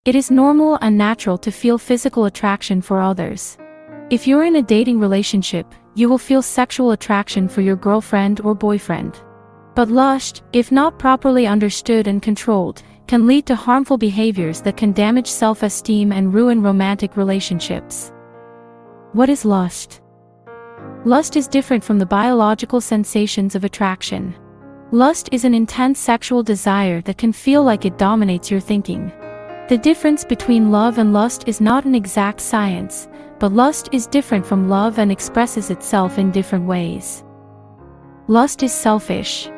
It is normal and natural to feel physical attraction for others. If you're in a dating relationship, you will feel sexual attraction for your girlfriend or boyfriend. But lust, if not properly understood and controlled, can lead to harmful behaviors that can damage self-esteem and ruin romantic relationships. What is lust? Lust is different from the biological sensations of attraction. Lust is an intense sexual desire that can feel like it dominates your thinking. The difference between love and lust is not an exact science, but lust is different from love and expresses itself in different ways. Lust is selfish.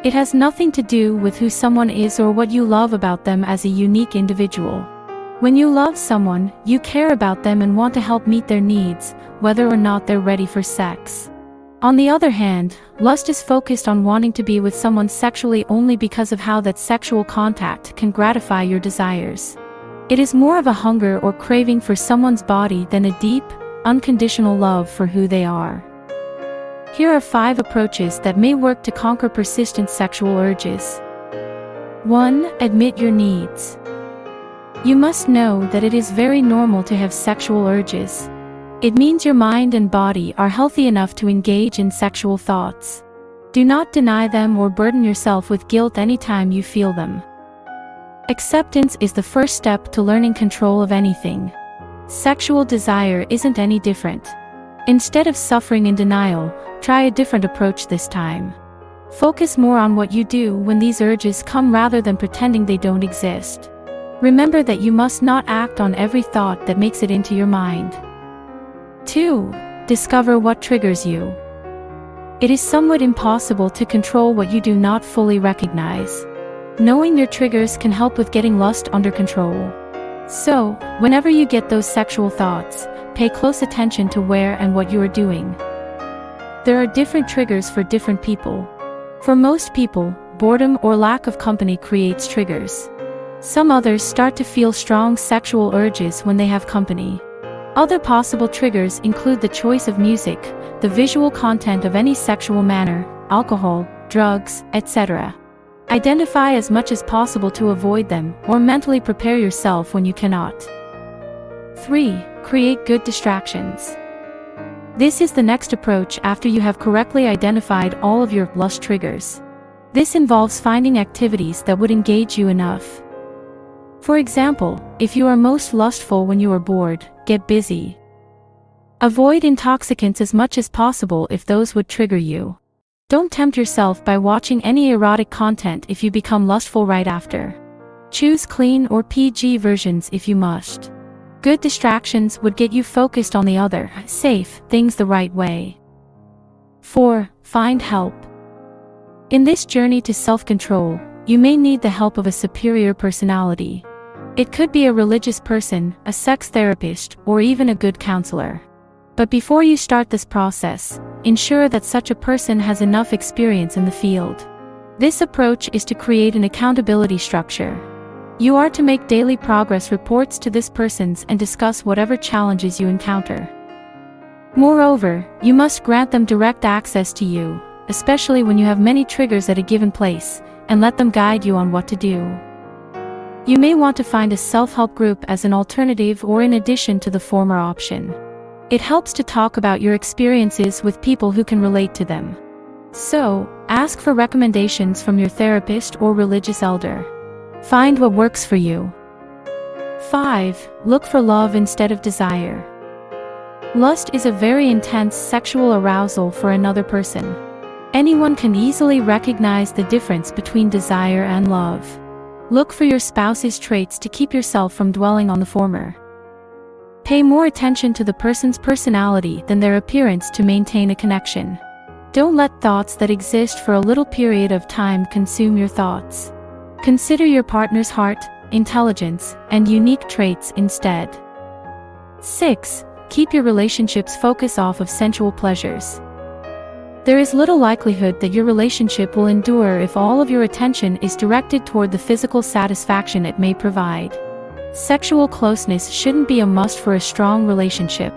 It has nothing to do with who someone is or what you love about them as a unique individual. When you love someone, you care about them and want to help meet their needs, whether or not they're ready for sex. On the other hand, lust is focused on wanting to be with someone sexually only because of how that sexual contact can gratify your desires. It is more of a hunger or craving for someone's body than a deep, unconditional love for who they are. Here are 5 approaches that may work to conquer persistent sexual urges. 1. Admit your needs. You must know that it is very normal to have sexual urges. It means your mind and body are healthy enough to engage in sexual thoughts. Do not deny them or burden yourself with guilt anytime you feel them. Acceptance is the first step to learning control of anything. Sexual desire isn't any different. Instead of suffering in denial, try a different approach this time. Focus more on what you do when these urges come rather than pretending they don't exist. Remember that you must not act on every thought that makes it into your mind. 2. Discover what triggers you. It is somewhat impossible to control what you do not fully recognize. Knowing your triggers can help with getting lust under control. So, whenever you get those sexual thoughts, pay close attention to where and what you are doing. There are different triggers for different people. For most people, boredom or lack of company creates triggers. Some others start to feel strong sexual urges when they have company. Other possible triggers include the choice of music, the visual content of any sexual manner, alcohol, drugs, etc. Identify as much as possible to avoid them, or mentally prepare yourself when you cannot. 3. Create good distractions. This is the next approach after you have correctly identified all of your lust triggers. This involves finding activities that would engage you enough. For example, if you are most lustful when you are bored, get busy. Avoid intoxicants as much as possible if those would trigger you. Don't tempt yourself by watching any erotic content if you become lustful right after. Choose clean or PG versions if you must. Good distractions would get you focused on the other, safe, things the right way. 4. Find help. In this journey to self-control, you may need the help of a superior personality. It could be a religious person, a sex therapist, or even a good counselor. But before you start this process, ensure that such a person has enough experience in the field. This approach is to create an accountability structure. You are to make daily progress reports to this person and discuss whatever challenges you encounter. Moreover, you must grant them direct access to you, especially when you have many triggers at a given place, and let them guide you on what to do. You may want to find a self-help group as an alternative or in addition to the former option. It helps to talk about your experiences with people who can relate to them. So, ask for recommendations from your therapist or religious elder. Find what works for you. 5. Look for love instead of desire. Lust is a very intense sexual arousal for another person. Anyone can easily recognize the difference between desire and love. Look for your spouse's traits to keep yourself from dwelling on the former. Pay more attention to the person's personality than their appearance to maintain a connection. Don't let thoughts that exist for a little period of time consume your thoughts. Consider your partner's heart, intelligence, and unique traits instead. 6. Keep your relationship's focus off of sensual pleasures. There is little likelihood that your relationship will endure if all of your attention is directed toward the physical satisfaction it may provide. Sexual closeness shouldn't be a must for a strong relationship.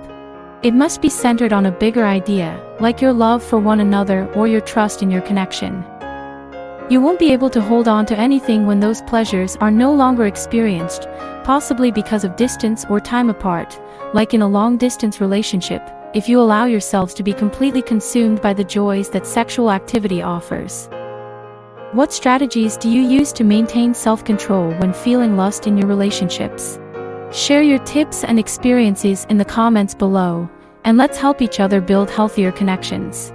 It must be centered on a bigger idea, like your love for one another or your trust in your connection. You won't be able to hold on to anything when those pleasures are no longer experienced, possibly because of distance or time apart, like in a long-distance relationship, if you allow yourselves to be completely consumed by the joys that sexual activity offers. What strategies do you use to maintain self-control when feeling lust in your relationships? Share your tips and experiences in the comments below, and let's help each other build healthier connections.